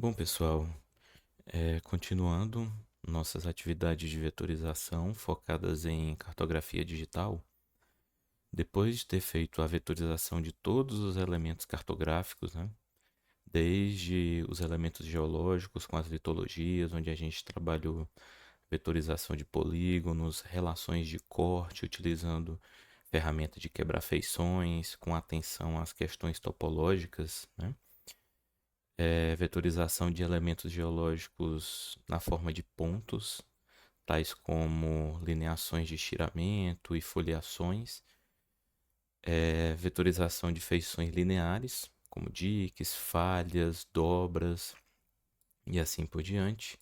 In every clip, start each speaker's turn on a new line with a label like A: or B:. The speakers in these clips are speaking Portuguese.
A: Bom, pessoal, continuando nossas atividades de vetorização focadas em cartografia digital, depois de ter feito a vetorização de todos os elementos cartográficos, né, desde os elementos geológicos com as litologias, onde a gente trabalhou vetorização de polígonos, relações de corte, utilizando ferramenta de quebrar feições, com atenção às questões topológicas, né? Vetorização de elementos geológicos na forma de pontos, tais como lineações de estiramento e foliações, vetorização de feições lineares, como diques, falhas, dobras e assim por diante.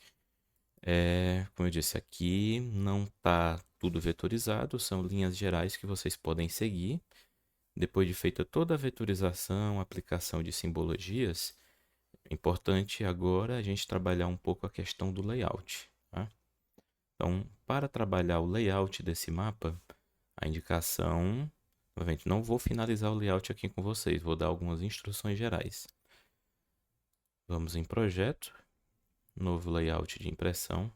A: Como eu disse aqui, não está tudo vetorizado, são linhas gerais que vocês podem seguir. Depois de feita toda a vetorização, aplicação de simbologias, é importante agora a gente trabalhar um pouco a questão do layout. Tá? Então, para trabalhar o layout desse mapa, a indicação, novamente, não vou finalizar o layout aqui com vocês, vou dar algumas instruções gerais. Vamos em projeto, novo layout de impressão.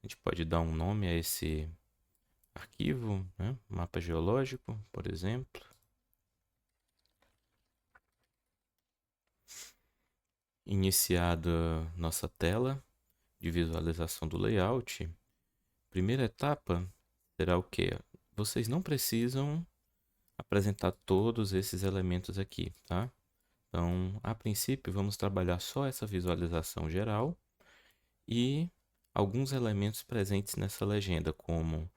A: A gente pode dar um nome a esse arquivo, né? Mapa geológico, por exemplo. Iniciada nossa tela de visualização do layout, primeira etapa será o quê? Vocês não precisam apresentar todos esses elementos aqui, tá? Então, a princípio, vamos trabalhar só essa visualização geral e alguns elementos presentes nessa legenda, como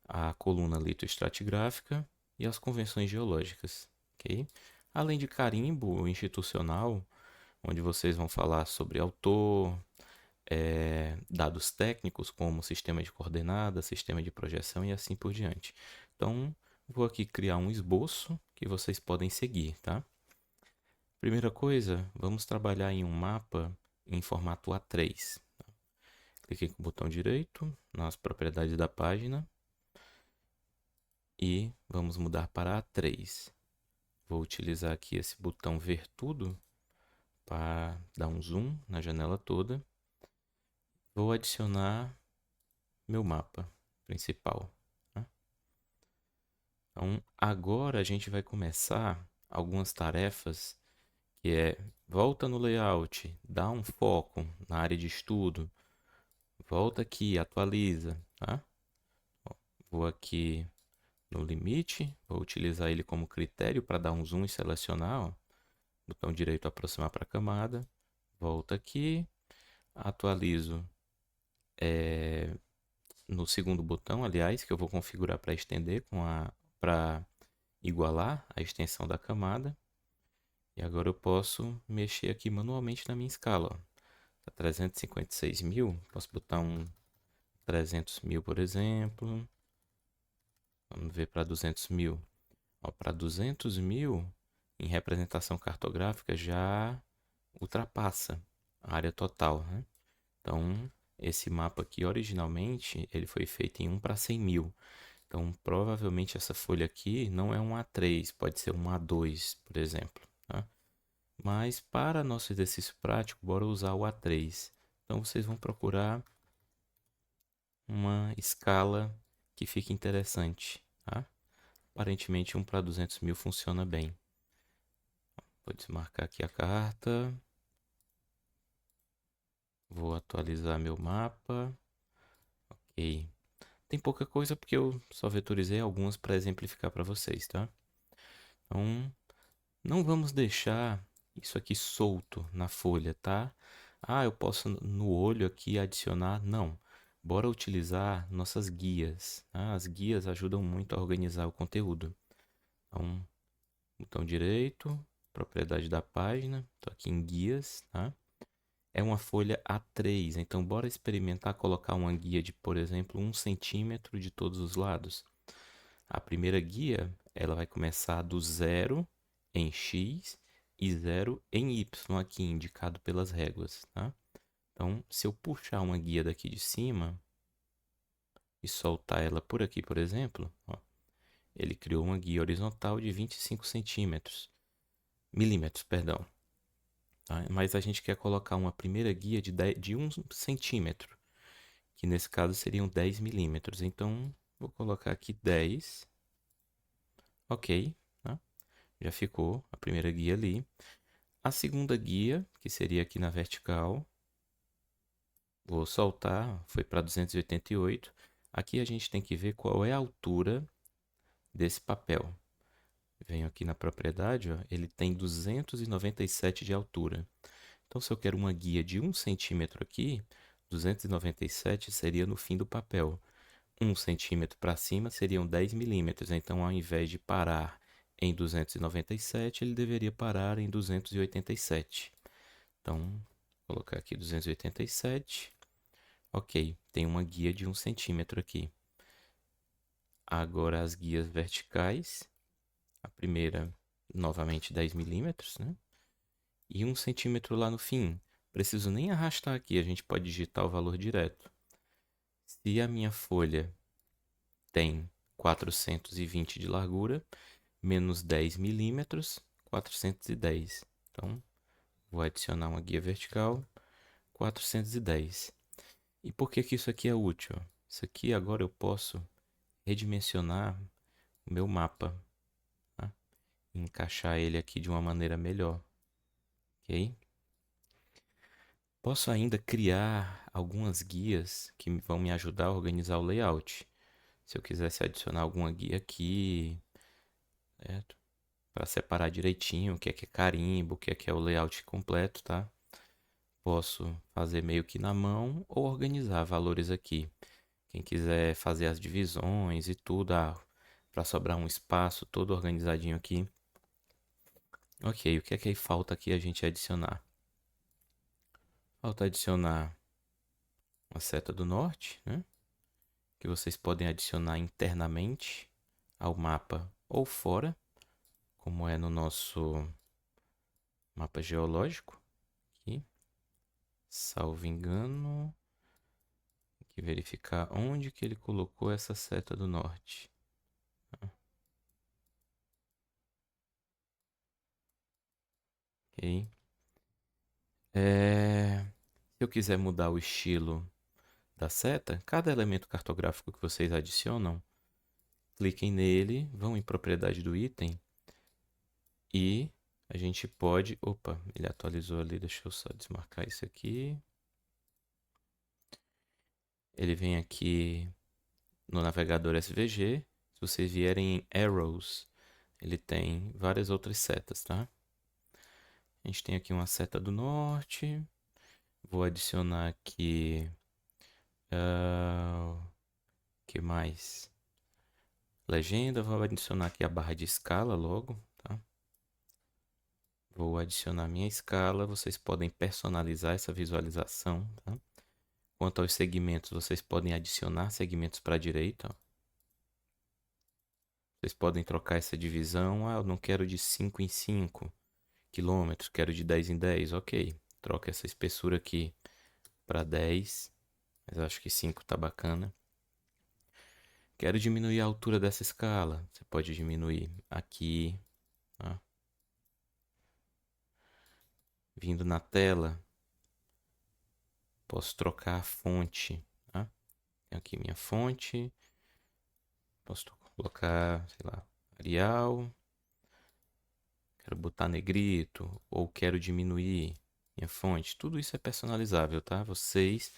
A: a coluna litoestratigráfica e as convenções geológicas, ok? Além de carimbo institucional, onde vocês vão falar sobre autor, dados técnicos como sistema de coordenadas, sistema de projeção e assim por diante. Então, vou aqui criar um esboço que vocês podem seguir, tá? Primeira coisa, vamos trabalhar em um mapa em formato A3. Cliquei com o botão direito nas propriedades da página e vamos mudar para A3. Vou utilizar aqui esse botão ver tudo para dar um zoom na janela toda. Vou adicionar meu mapa principal. Tá? Então, agora a gente vai começar algumas tarefas que volta no layout, dá um foco na área de estudo, volta aqui, atualiza, tá? Vou aqui no limite, vou utilizar ele como critério para dar um zoom e selecionar, ó. Botão direito aproximar para a camada, volta aqui, atualizo no segundo botão, aliás, que eu vou configurar para estender para igualar a extensão da camada. E agora eu posso mexer aqui manualmente na minha escala, ó. Tá 356.000, posso botar um 300.000, por exemplo. Vamos ver para 200.000. Para 200.000, em representação cartográfica, já ultrapassa a área total, né? Então, esse mapa aqui, originalmente, ele foi feito em 1 para 100.000. Então, provavelmente essa folha aqui não é um A3, pode ser um A2, por exemplo. Tá? Mas, para nosso exercício prático, bora usar o A3. Então, vocês vão procurar uma escala que fique interessante, tá? Aparentemente 1 para 200.000 funciona bem. Vou desmarcar aqui a carta. Vou atualizar meu mapa. Ok. Tem pouca coisa porque eu só vetorizei algumas para exemplificar para vocês, tá? Então, não vamos deixar isso aqui solto na folha, tá? Ah, eu posso no olho aqui adicionar. Não. Bora utilizar nossas guias, tá? As guias ajudam muito a organizar o conteúdo. Então, botão direito, propriedade da página, estou aqui em guias, tá? É uma folha A3, então bora experimentar colocar uma guia de, por exemplo, 1 centímetro de todos os lados. A primeira guia, ela vai começar do 0 em X e 0 em Y, aqui indicado pelas réguas, tá? Então, se eu puxar uma guia daqui de cima e soltar ela por aqui, por exemplo, ó, ele criou uma guia horizontal de 25 milímetros, perdão. tá? Mas a gente quer colocar uma primeira guia de 1 centímetro, que nesse caso seriam 10 milímetros. Então, vou colocar aqui 10, ok, tá? Já ficou a primeira guia ali. A segunda guia, que seria aqui na vertical, vou soltar, foi para 288. Aqui a gente tem que ver qual é a altura desse papel. Venho aqui na propriedade, ó, ele tem 297 de altura. Então, se eu quero uma guia de 1 centímetro aqui, 297 seria no fim do papel. 1 centímetro para cima seriam 10 milímetros. Então, ao invés de parar em 297, ele deveria parar em 287. Então, vou colocar aqui 287. Ok, tem uma guia de 1 centímetro aqui. Agora as guias verticais. A primeira, novamente 10 milímetros, né? E 1 centímetro lá no fim. Preciso nem arrastar aqui, a gente pode digitar o valor direto. Se a minha folha tem 420 de largura, menos 10 milímetros, 410. Então, vou adicionar uma guia vertical, 410. E por que que isso aqui é útil? Isso aqui agora eu posso redimensionar o meu mapa, tá? E encaixar ele aqui de uma maneira melhor, ok? Posso ainda criar algumas guias que vão me ajudar a organizar o layout. Se eu quisesse adicionar alguma guia aqui, certo? Para separar direitinho o que é carimbo, o que é o layout completo, tá? Posso fazer meio que na mão ou organizar valores aqui. Quem quiser fazer as divisões e tudo, para sobrar um espaço todo organizadinho aqui. Ok, o que é que falta aqui a gente adicionar? Falta adicionar uma seta do norte, né? Que vocês podem adicionar internamente ao mapa ou fora, como é no nosso mapa geológico. Aqui, salvo engano, tem que verificar onde que ele colocou essa seta do norte. Ok. Se eu quiser mudar o estilo da seta, cada elemento cartográfico que vocês adicionam, cliquem nele, vão em propriedade do item e a gente pode... Opa, ele atualizou ali, deixa eu só desmarcar isso aqui. Ele vem aqui no navegador SVG. Se vocês vierem em Arrows, ele tem várias outras setas, tá? A gente tem aqui uma seta do norte. Vou adicionar aqui... que mais? Legenda, vou adicionar aqui a barra de escala logo, tá? Vou adicionar minha escala, vocês podem personalizar essa visualização, tá? Quanto aos segmentos, vocês podem adicionar segmentos para a direita, ó. Vocês podem trocar essa divisão, eu não quero de 5 em 5 quilômetros, quero de 10 em 10, ok. Troca essa espessura aqui para 10, mas acho que 5 tá bacana. Quero diminuir a altura dessa escala, você pode diminuir aqui, tá? Vindo na tela, posso trocar a fonte, tá? Tenho aqui minha fonte, posso colocar, sei lá, Arial, quero botar negrito ou quero diminuir minha fonte. Tudo isso é personalizável, tá? Vocês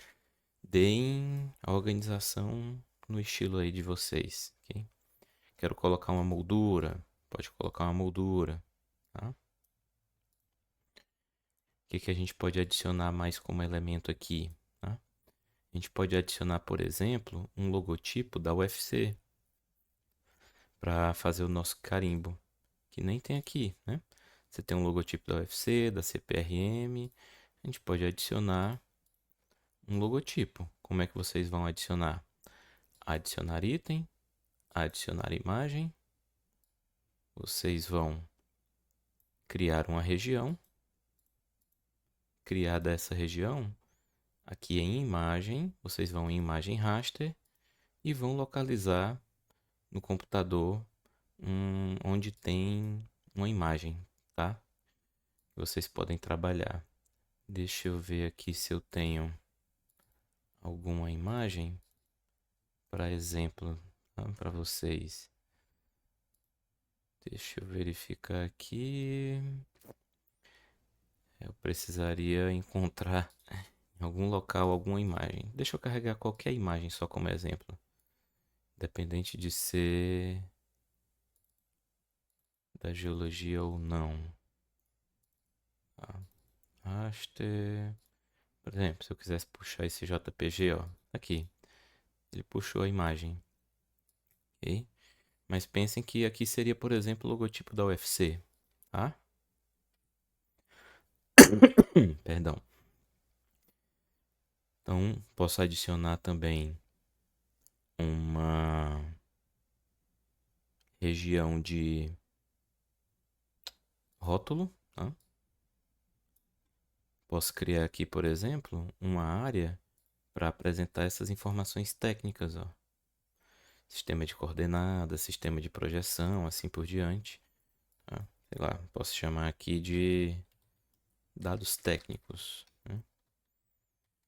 A: deem a organização no estilo aí de vocês, ok? Quero colocar uma moldura, pode colocar uma moldura, tá? O que que a gente pode adicionar mais como elemento aqui, tá? A gente pode adicionar, por exemplo, um logotipo da UFC para fazer o nosso carimbo, que nem tem aqui, né? Você tem um logotipo da UFC, da CPRM, a gente pode adicionar um logotipo. Como é que vocês vão adicionar? Adicionar item, adicionar imagem. Vocês vão criar uma região. Criar dessa região, aqui em imagem, vocês vão em imagem raster e vão localizar no computador onde tem uma imagem, tá? vocês podem trabalhar. Deixa eu ver aqui se eu tenho alguma imagem para exemplo, para vocês. Deixa eu verificar aqui. Eu precisaria encontrar em algum local alguma imagem. Deixa eu carregar qualquer imagem só como exemplo. Independente de ser da geologia ou não. Tá. Raster. Por exemplo, se eu quisesse puxar esse JPG, ó, aqui. Ele puxou a imagem. Ok? Mas pensem que aqui seria, por exemplo, o logotipo da UFC. Tá? Perdão. Então, posso adicionar também uma região de rótulo. Tá? Posso criar aqui, por exemplo, uma área para apresentar essas informações técnicas. Ó. Sistema de coordenadas, sistema de projeção, assim por diante. Tá? Sei lá, posso chamar aqui de dados técnicos. Né?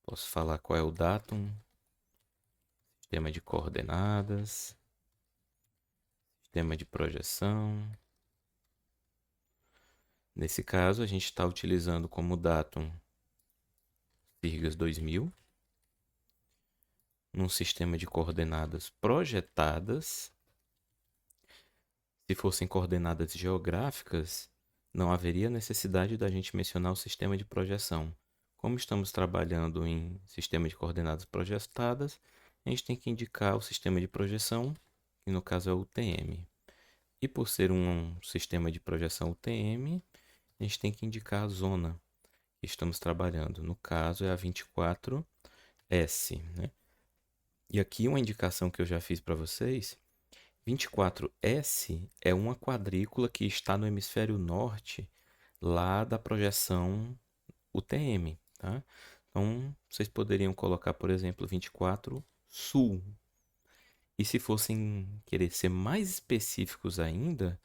A: Posso falar qual é o datum, sistema de coordenadas, sistema de projeção. Nesse caso, a gente está utilizando como datum Virgas 2000, num sistema de coordenadas projetadas. Se fossem coordenadas geográficas, não haveria necessidade da gente mencionar o sistema de projeção. Como estamos trabalhando em sistema de coordenadas projetadas, a gente tem que indicar o sistema de projeção, que no caso é o UTM. E por ser um sistema de projeção UTM, a gente tem que indicar a zona que estamos trabalhando. No caso é a 24S. Né? E aqui uma indicação que eu já fiz para vocês. 24S é uma quadrícula que está no hemisfério norte, lá da projeção UTM. Tá? Então, vocês poderiam colocar, por exemplo, 24 Sul. E se fossem querer ser mais específicos ainda,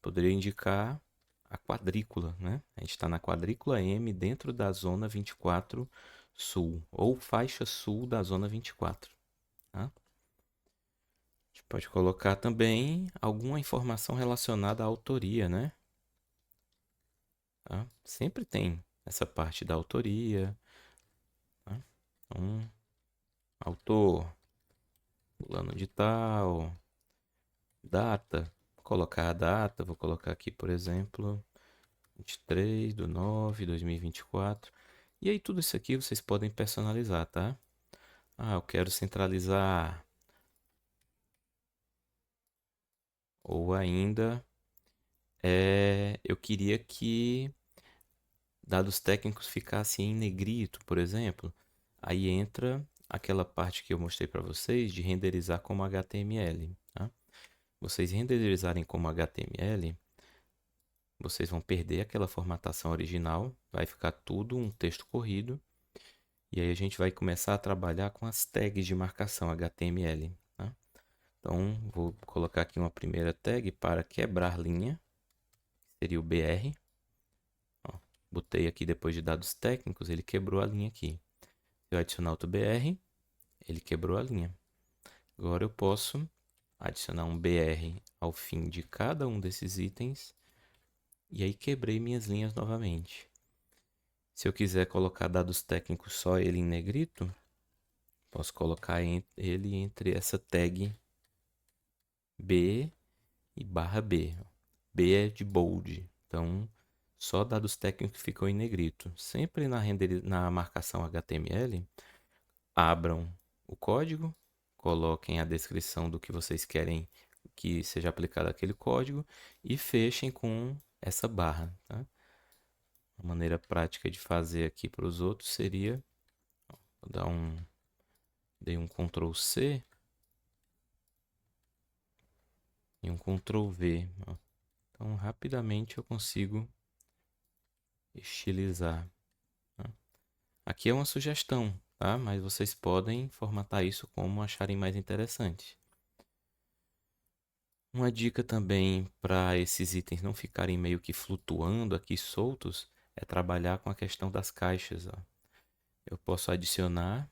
A: poderia indicar a quadrícula. Né? A gente está na quadrícula M dentro da zona 24 Sul, ou faixa sul da zona 24. Tá? A gente pode colocar também alguma informação relacionada à autoria, né? Tá? Sempre tem essa parte da autoria. Tá? Então, autor, fulano de tal, data, vou colocar a data, vou colocar aqui, por exemplo, 23/9/2024. E aí tudo isso aqui vocês podem personalizar, tá? Ah, eu quero centralizar. Ou ainda, eu queria que dados técnicos ficassem em negrito, por exemplo. Aí entra aquela parte que eu mostrei para vocês de renderizar como HTML. Tá? Vocês renderizarem como HTML, vocês vão perder aquela formatação original, vai ficar tudo um texto corrido. E aí a gente vai começar a trabalhar com as tags de marcação HTML. Tá? Então, vou colocar aqui uma primeira tag para quebrar linha, seria o BR. Ó, botei aqui depois de dados técnicos, ele quebrou a linha aqui. Se eu adicionar outro BR, ele quebrou a linha. Agora eu posso adicionar um BR ao fim de cada um desses itens e aí quebrei minhas linhas novamente. Se eu quiser colocar dados técnicos só ele em negrito, posso colocar ele entre essa tag B e barra B. B é de bold, então só dados técnicos ficam em negrito. Sempre na marcação HTML, abram o código, coloquem a descrição do que vocês querem que seja aplicado aquele código e fechem com essa barra. Tá? A maneira prática de fazer aqui para os outros seria, vou dar dei um Ctrl C e um Ctrl V. Ó. Então rapidamente eu consigo estilizar. Tá? Aqui é uma sugestão, tá? Mas vocês podem formatar isso como acharem mais interessante. Uma dica também para esses itens não ficarem meio que flutuando aqui soltos é trabalhar com a questão das caixas, ó. Eu posso adicionar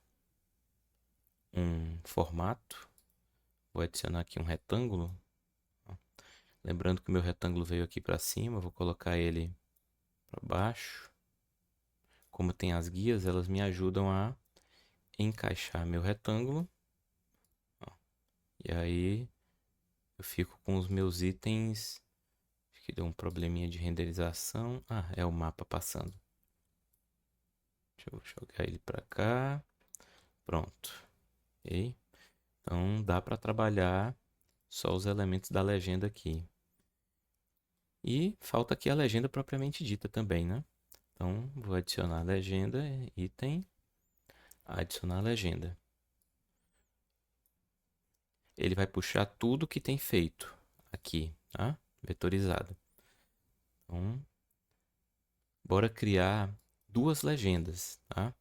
A: um formato. Vou adicionar aqui um retângulo. Ó. Lembrando que o meu retângulo veio aqui para cima, vou colocar ele para baixo. Como tem as guias, elas me ajudam a encaixar meu retângulo. Ó. E aí eu fico com os meus itens. Acho que deu um probleminha de renderização. Ah, é o mapa passando. Deixa eu jogar ele para cá. Pronto. Ok? Então dá para trabalhar só os elementos da legenda aqui. E falta aqui a legenda propriamente dita também, né? Então vou adicionar a legenda, item, adicionar a legenda. Ele vai puxar tudo que tem feito aqui, tá? Vetorizado. Então, bora criar duas legendas, tá?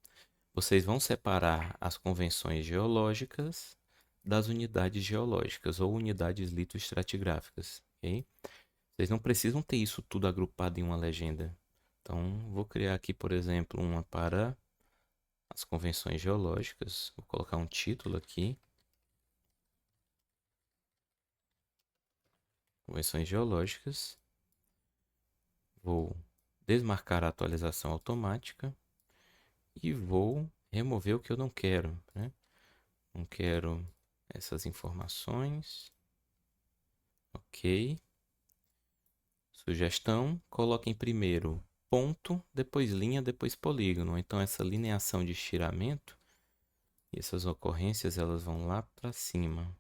A: Vocês vão separar as convenções geológicas das unidades geológicas ou unidades litoestratigráficas, ok? Vocês não precisam ter isso tudo agrupado em uma legenda. Então, vou criar aqui, por exemplo, uma para as convenções geológicas. Vou colocar um título aqui. Convenções geológicas. Vou desmarcar a atualização automática e vou remover o que eu não quero, né? Não quero essas informações. Ok. Sugestão: coloquem primeiro ponto, depois linha, depois polígono. Então essa lineação de estiramento e essas ocorrências elas vão lá para cima.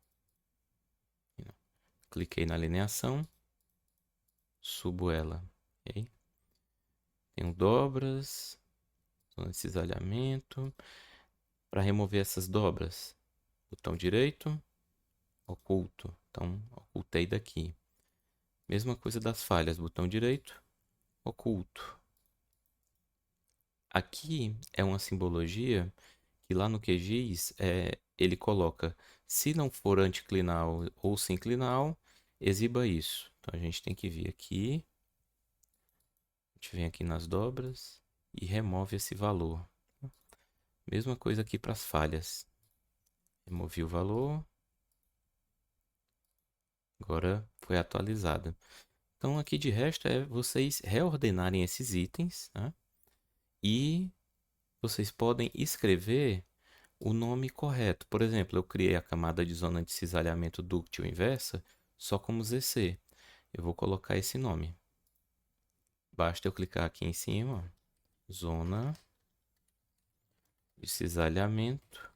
A: Cliquei na lineação, subo ela. Okay? Tenho dobras, zona de cisalhamento. Para remover essas dobras, botão direito, oculto. Então, ocultei daqui. Mesma coisa das falhas, botão direito, oculto. Aqui é uma simbologia que lá no QGIS ele coloca, se não for anticlinal ou sinclinal, exiba isso. Então a gente tem que vir aqui, a gente vem aqui nas dobras e remove esse valor. Mesma coisa aqui para as falhas. Removi o valor. Agora foi atualizada. Então aqui de resto é vocês reordenarem esses itens, né? E vocês podem escrever o nome correto. Por exemplo, eu criei a camada de zona de cisalhamento dúctil inversa só como ZC. Eu vou colocar esse nome. Basta eu clicar aqui em cima, zona de cisalhamento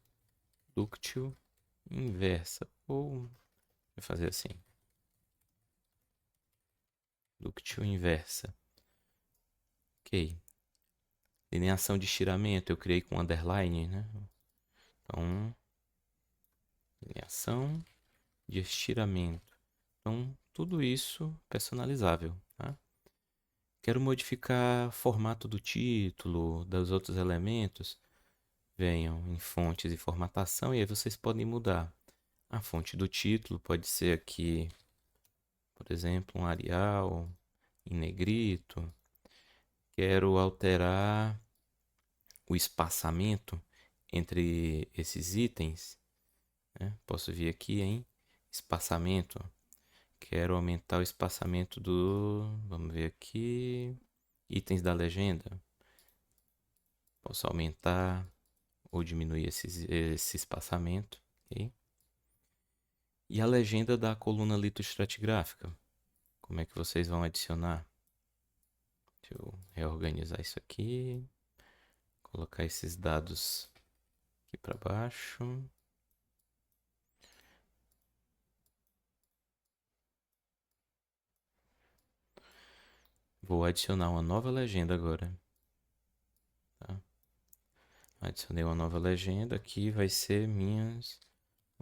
A: dúctil inversa. Ou vou fazer assim, dúctil inversa. Ok. Lineação de estiramento eu criei com underline, né? Então, lineação de estiramento. Então, tudo isso personalizável, tá? Quero modificar formato do título, dos outros elementos. Venham em fontes e formatação e aí vocês podem mudar. A fonte do título pode ser aqui, por exemplo, um Arial em negrito. Quero alterar o espaçamento entre esses itens, né? Posso vir aqui em espaçamento. Quero aumentar o espaçamento do... Vamos ver aqui. Itens da legenda. Posso aumentar ou diminuir esse espaçamento. Okay? E a legenda da coluna litoestratigráfica. Como é que vocês vão adicionar? Deixa eu reorganizar isso aqui. Colocar esses dados aqui para baixo. Vou adicionar uma nova legenda agora. Tá? Adicionei uma nova legenda. Aqui vai ser minhas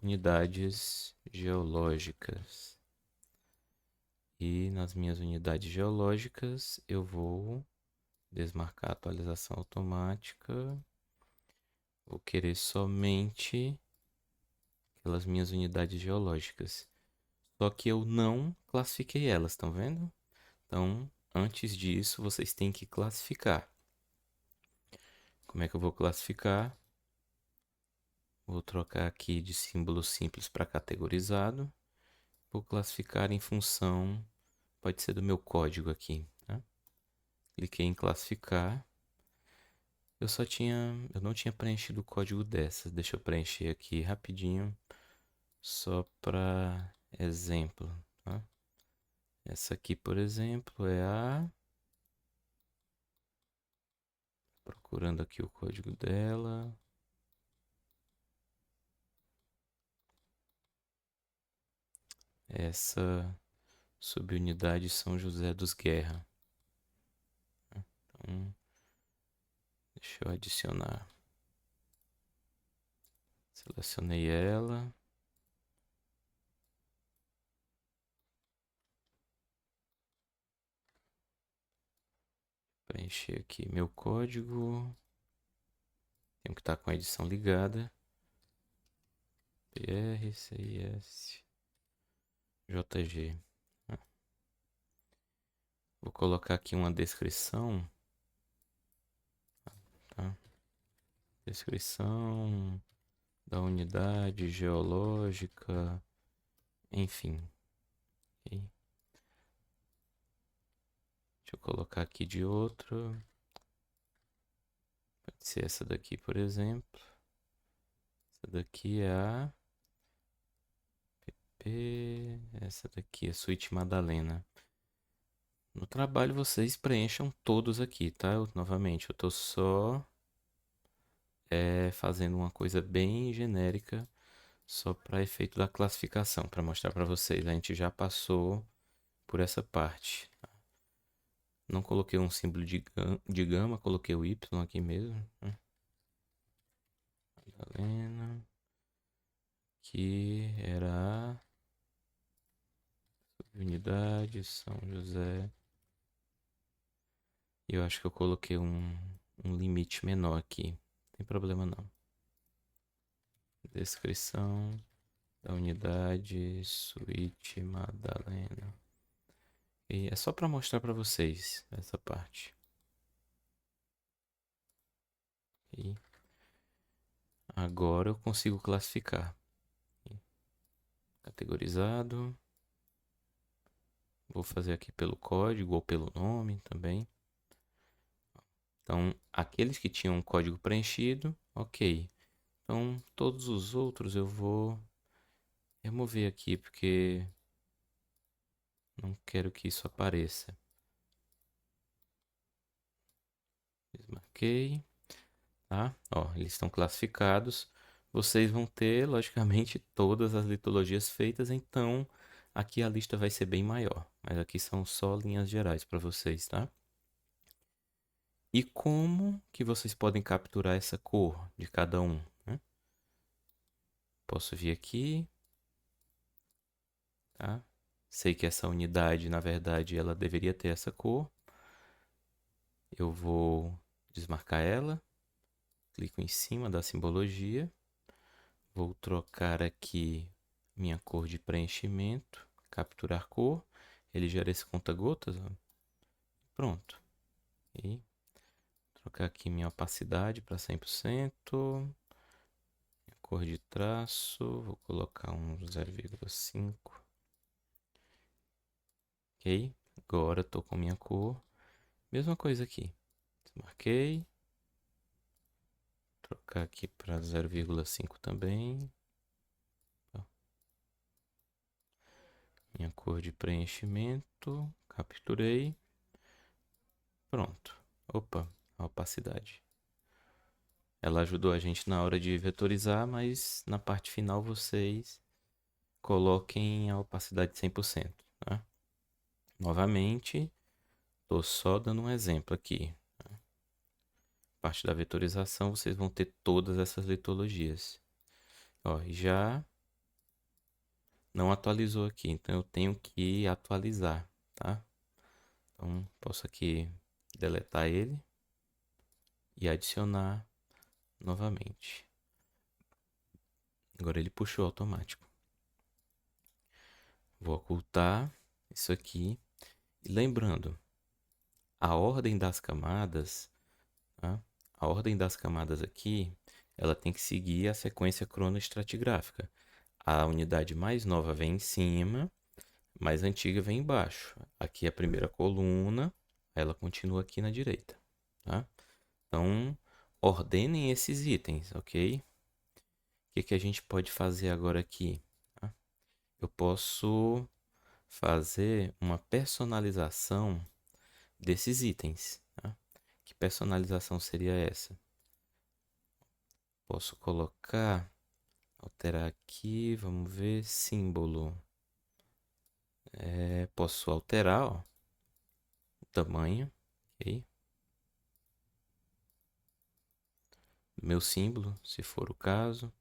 A: unidades geológicas. E nas minhas unidades geológicas eu vou desmarcar a atualização automática. Vou querer somente aquelas minhas unidades geológicas. Só que eu não classifiquei elas, estão vendo? Então, antes disso, vocês têm que classificar. Como é que eu vou classificar? Vou trocar aqui de símbolo simples para categorizado. Vou classificar em função, pode ser do meu código aqui, tá? Cliquei em classificar. Eu não tinha preenchido o código dessas. Deixa eu preencher aqui rapidinho, só para exemplo, tá? Essa aqui, por exemplo, é a... Procurando aqui o código dela. Essa subunidade São José dos Guerra. Então, deixa eu adicionar. Selecionei ela. Preencher aqui meu código. Tenho que estar com a edição ligada. PR, CIS, JG. Vou colocar aqui uma descrição. Tá? Descrição da unidade geológica, enfim. Ok? Deixa eu colocar aqui de outro. Pode ser essa daqui, por exemplo. Essa daqui é a PP. Essa daqui é a Suíte Madalena. No trabalho vocês preencham todos aqui, tá? Novamente, eu tô só fazendo uma coisa bem genérica, só para efeito da classificação, para mostrar para vocês. A gente já passou por essa parte. Não coloquei um símbolo de gama, coloquei o Y aqui mesmo, né? Madalena, que era a unidade São José. E eu acho que eu coloquei um limite menor aqui. Não tem problema não. Descrição da unidade Suíte Madalena. E é só para mostrar para vocês essa parte. E agora eu consigo classificar. Categorizado. Vou fazer aqui pelo código ou pelo nome também. Então, aqueles que tinham o código preenchido, ok. Então, todos os outros eu vou remover aqui, porque não quero que isso apareça. Desmarquei, tá? Ó, eles estão classificados. Vocês vão ter, logicamente, todas as litologias feitas, então aqui a lista vai ser bem maior. Mas aqui são só linhas gerais para vocês, tá? E como que vocês podem capturar essa cor de cada um, né? Posso vir aqui, tá? Sei que essa unidade, na verdade, ela deveria ter essa cor. Eu vou desmarcar ela. Clico em cima da simbologia. Vou trocar aqui minha cor de preenchimento. Capturar cor. Ele gera esse conta-gotas. Pronto. E trocar aqui minha opacidade para 100%. Minha cor de traço. Vou colocar um 0,5. Ok? Agora estou com minha cor. Mesma coisa aqui. Desmarquei. Trocar aqui para 0,5 também. Minha cor de preenchimento. Capturei. Pronto. Opa, a opacidade. Ela ajudou a gente na hora de vetorizar, mas na parte final vocês coloquem a opacidade 100%. Tá? Novamente, estou só dando um exemplo aqui. Tá? Parte da vetorização, vocês vão ter todas essas litologias. Ó, já não atualizou aqui, então eu tenho que atualizar, tá? Então, posso aqui deletar ele e adicionar novamente. Agora ele puxou automático. Vou ocultar isso aqui. E lembrando, A ordem das camadas, tá? A ordem das camadas aqui, ela tem que seguir a sequência cronoestratigráfica. A unidade mais nova vem em cima, mais antiga vem embaixo. Aqui é a primeira coluna, ela continua aqui na direita, tá? Então, ordenem esses itens, ok? O que que a gente pode fazer agora aqui? Tá? Eu posso fazer uma personalização desses itens, tá? Que personalização seria essa? Posso colocar, alterar aqui, vamos ver, símbolo. Posso alterar, ó, o tamanho, ok? Meu símbolo, se for o caso.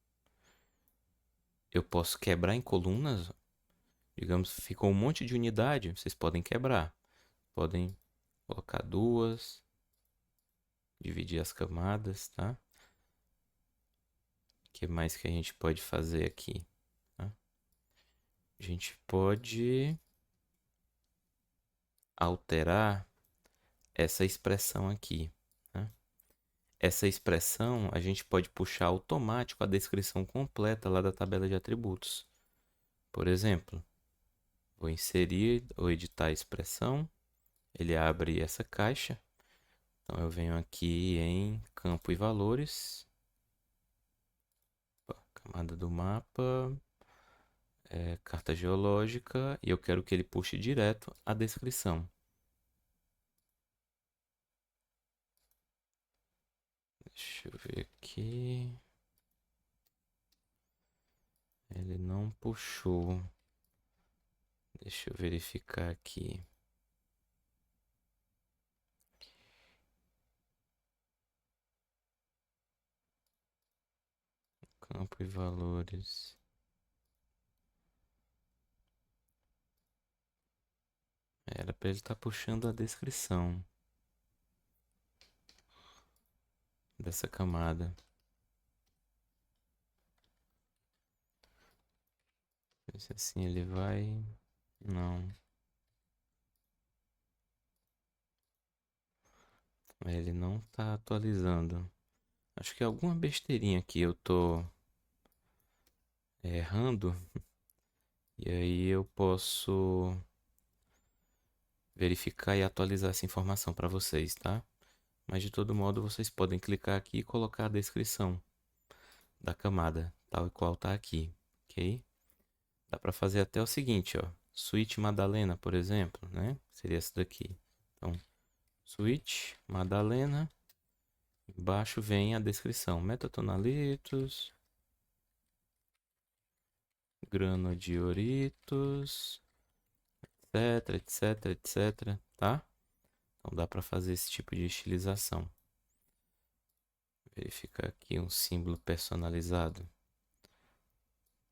A: Eu posso quebrar em colunas, digamos, ficou um monte de unidade, vocês podem quebrar. Podem colocar duas, dividir as camadas, tá? O que mais que a gente pode fazer aqui? Tá? A gente pode alterar essa expressão aqui, tá? Essa expressão a gente pode puxar automático a descrição completa lá da tabela de atributos. Por exemplo, vou inserir ou editar a expressão, ele abre essa caixa. Então eu venho aqui em campo e valores, camada do mapa, carta geológica, e eu quero que ele puxe direto a descrição. Deixa eu ver aqui. Ele não puxou. Deixa eu verificar aqui. Campo e valores. Era para ele estar puxando a descrição dessa camada. Ver se assim ele vai. Não. Ele não está atualizando. Acho que é alguma besteirinha aqui eu tô errando. E aí eu posso verificar e atualizar essa informação para vocês, tá? Mas de todo modo vocês podem clicar aqui e colocar a descrição da camada, tal e qual está aqui, ok? Dá para fazer até o seguinte, ó, Suíte Madalena, por exemplo, né? Seria essa daqui. Então, Suíte Madalena, embaixo vem a descrição, metatonalitos, granodioritos, etc, etc, etc, tá? Então dá para fazer esse tipo de estilização. Verificar aqui um símbolo personalizado.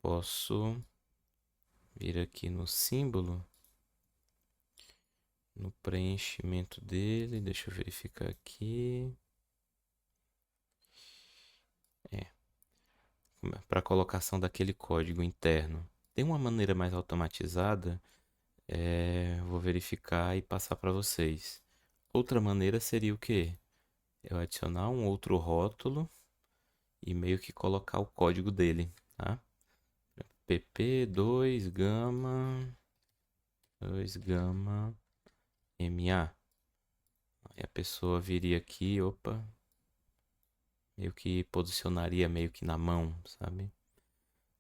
A: Posso vir aqui no símbolo, no preenchimento dele. Deixa eu verificar aqui. Para colocação daquele código interno. Tem uma maneira mais automatizada. Vou verificar e passar para vocês. Outra maneira seria o quê? Eu adicionar um outro rótulo e meio que colocar o código dele, tá? pp 2 gama MA. Aí a pessoa viria aqui, opa, meio que posicionaria meio que na mão, sabe?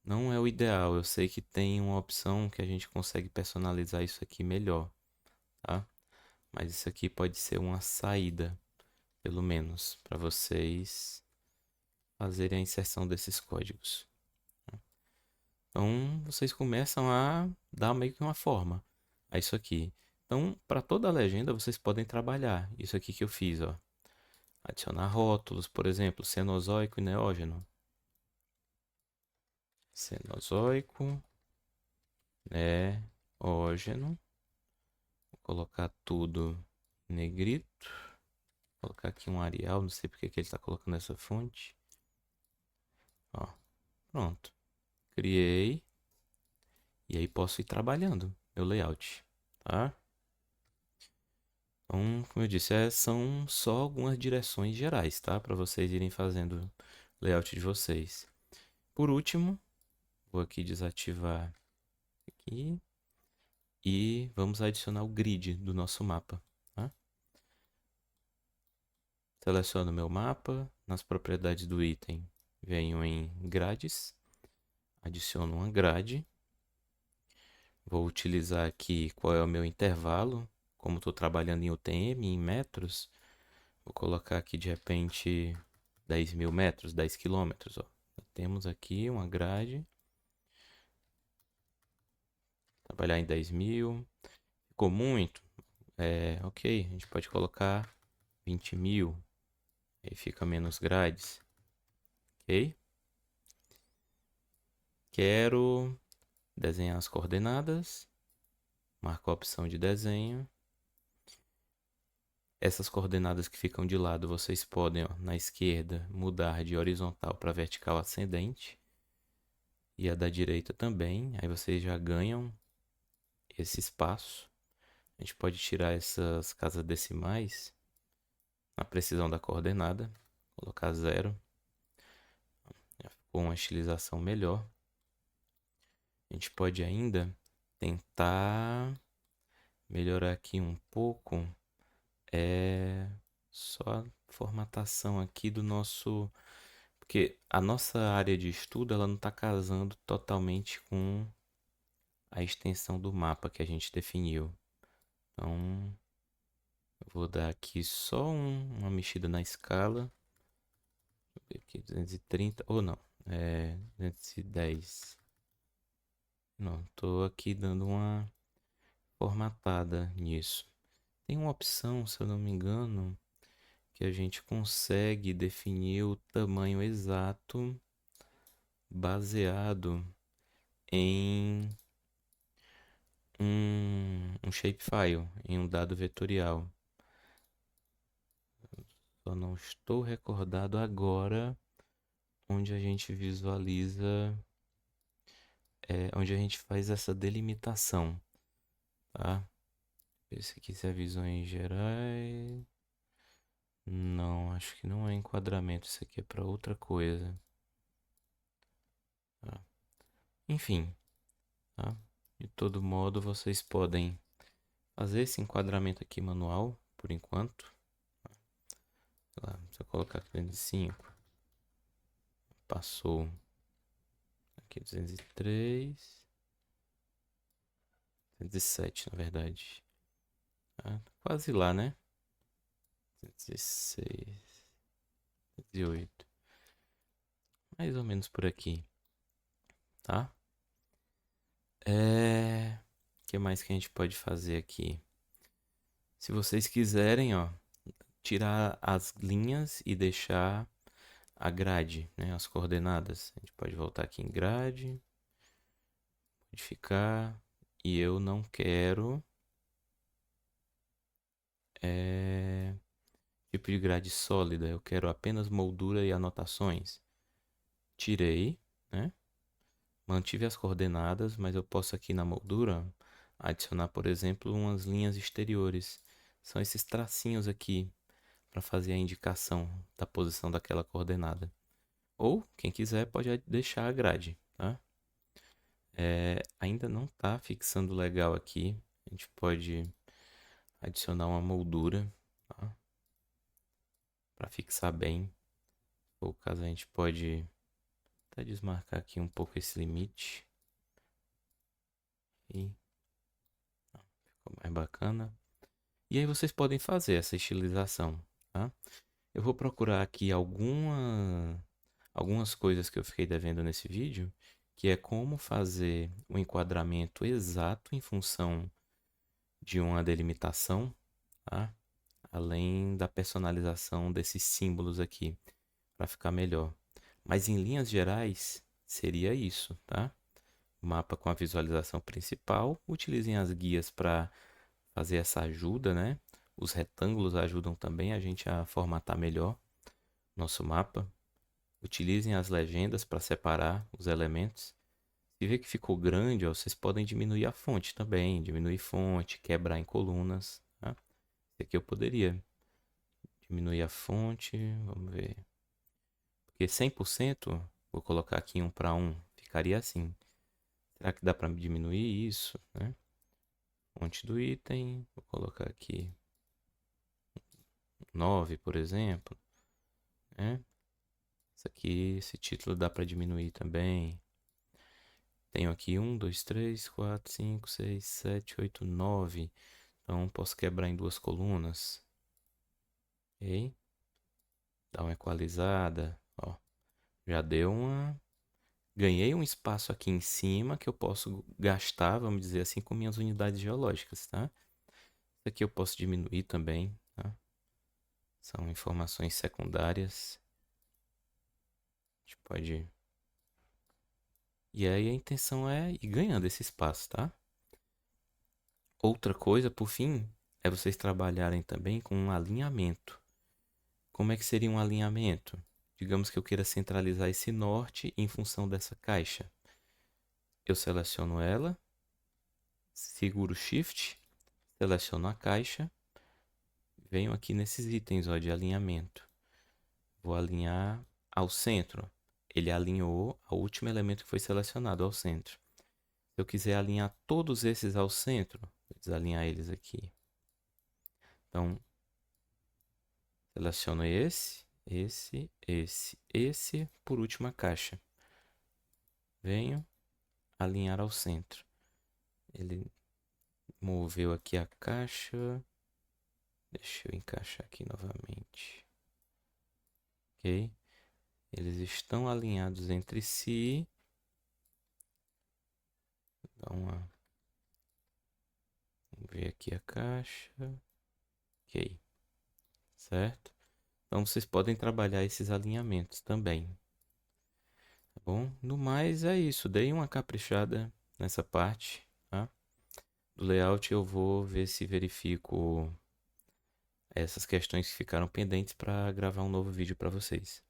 A: Não é o ideal, eu sei que tem uma opção que a gente consegue personalizar isso aqui melhor, tá? Mas isso aqui pode ser uma saída, pelo menos, para vocês fazerem a inserção desses códigos. Então, vocês começam a dar meio que uma forma a isso aqui. Então, para toda a legenda, vocês podem trabalhar isso aqui que eu fiz, ó. Adicionar rótulos, por exemplo, Cenozoico e Neógeno. Cenozoico, Neógeno. Vou colocar tudo em negrito. Vou colocar aqui um Arial, não sei porque que ele está colocando essa fonte. Ó, pronto. Criei. E aí posso ir trabalhando meu layout, tá? Então, como eu disse, são só algumas direções gerais, tá? Para vocês irem fazendo o layout de vocês. Por último, vou aqui desativar aqui e vamos adicionar o grid do nosso mapa, tá? Seleciono o meu mapa, nas propriedades do item, venho em grades, adiciono uma grade. Vou utilizar aqui qual é o meu intervalo, como estou trabalhando em UTM, em metros, vou colocar aqui de repente 10.000 metros, 10 quilômetros. Ó. Temos aqui uma grade, trabalhar em 10.000, ficou muito? Ok, a gente pode colocar 20.000, aí fica menos grades, ok? Quero desenhar as coordenadas, marco a opção de desenho. Essas coordenadas que ficam de lado, vocês podem, ó, na esquerda, mudar de horizontal para vertical ascendente. E a da direita também. Aí vocês já ganham esse espaço. A gente pode tirar essas casas decimais na precisão da coordenada. Colocar 0. Já ficou uma estilização melhor. A gente pode ainda tentar melhorar aqui um pouco. Só a formatação aqui do nosso... Porque a nossa área de estudo ela não está casando totalmente com a extensão do mapa que a gente definiu. Então, eu vou dar aqui só uma mexida na escala. Deixa eu ver aqui, 230, ou não, 210. Não, estou aqui dando uma formatada nisso. Tem uma opção, se eu não me engano, que a gente consegue definir o tamanho exato baseado em um shapefile, em um dado vetorial. Só não estou recordado agora onde a gente visualiza, onde a gente faz essa delimitação, tá? Esse aqui se é visões gerais. Não, acho que não é enquadramento, isso aqui é para outra coisa. Tá? Enfim, tá? De todo modo, vocês podem fazer esse enquadramento aqui manual, por enquanto. Se eu colocar aqui 205, passou aqui 203, 207 na verdade. Tá? Quase lá, né? 206, 208. Mais ou menos por aqui, tá? O que mais que a gente pode fazer aqui? Se vocês quiserem, ó, tirar as linhas e deixar a grade, né, as coordenadas. A gente pode voltar aqui em grade, modificar, e eu não quero tipo de grade sólida, eu quero apenas moldura e anotações. Tirei, né? Mantive as coordenadas, mas eu posso aqui na moldura adicionar, por exemplo, umas linhas exteriores. São esses tracinhos aqui para fazer a indicação da posição daquela coordenada. Ou, quem quiser, pode deixar a grade, tá? Ainda não está fixando legal aqui. A gente pode adicionar uma moldura, tá? Para fixar bem. Ou caso a gente pode até desmarcar aqui um pouco esse limite. E ficou mais bacana. E aí vocês podem fazer essa estilização, tá? Eu vou procurar aqui algumas coisas que eu fiquei devendo nesse vídeo, que é como fazer o enquadramento exato em função de uma delimitação, tá? Além da personalização desses símbolos aqui, para ficar melhor. Mas em linhas gerais, seria isso, tá? Mapa com a visualização principal, utilizem as guias para fazer essa ajuda, né? Os retângulos ajudam também a gente a formatar melhor nosso mapa. Utilizem as legendas para separar os elementos. Se vê que ficou grande, ó, vocês podem diminuir a fonte também. Diminuir fonte, quebrar em colunas. Tá? Esse aqui eu poderia diminuir a fonte, vamos ver. Porque 100%, vou colocar aqui 1:1, ficaria assim. Será que dá para diminuir isso, né? Fonte do item, vou colocar aqui 9, por exemplo, né? Isso aqui, esse título dá para diminuir também. Tenho aqui 1, 2, 3, 4, 5, 6, 7, 8, 9. Então, posso quebrar em duas colunas. Ok? Dar uma equalizada. Ó, já deu uma... Ganhei um espaço aqui em cima que eu posso gastar, vamos dizer assim, com minhas unidades geológicas, tá? Isso aqui eu posso diminuir também, tá? São informações secundárias. A gente pode... E aí a intenção é ir ganhando esse espaço, tá? Outra coisa, por fim, é vocês trabalharem também com um alinhamento. Como é que seria um alinhamento? Digamos que eu queira centralizar esse norte em função dessa caixa. Eu seleciono ela, seguro Shift, seleciono a caixa, venho aqui nesses itens ó, de alinhamento. Vou alinhar ao centro. Ele alinhou ao último elemento que foi selecionado, ao centro. Se eu quiser alinhar todos esses ao centro, vou desalinhar eles aqui. Então, seleciono esse, por último a caixa. Venho alinhar ao centro. Ele moveu aqui a caixa. Deixa eu encaixar aqui novamente. Ok? Eles estão alinhados entre si. Dá uma... Vamos ver aqui a caixa. Ok. Certo? Então vocês podem trabalhar esses alinhamentos também. Tá bom? No mais é isso. Dei uma caprichada nessa parte, tá? Do layout eu vou ver se verifico essas questões que ficaram pendentes para gravar um novo vídeo para vocês.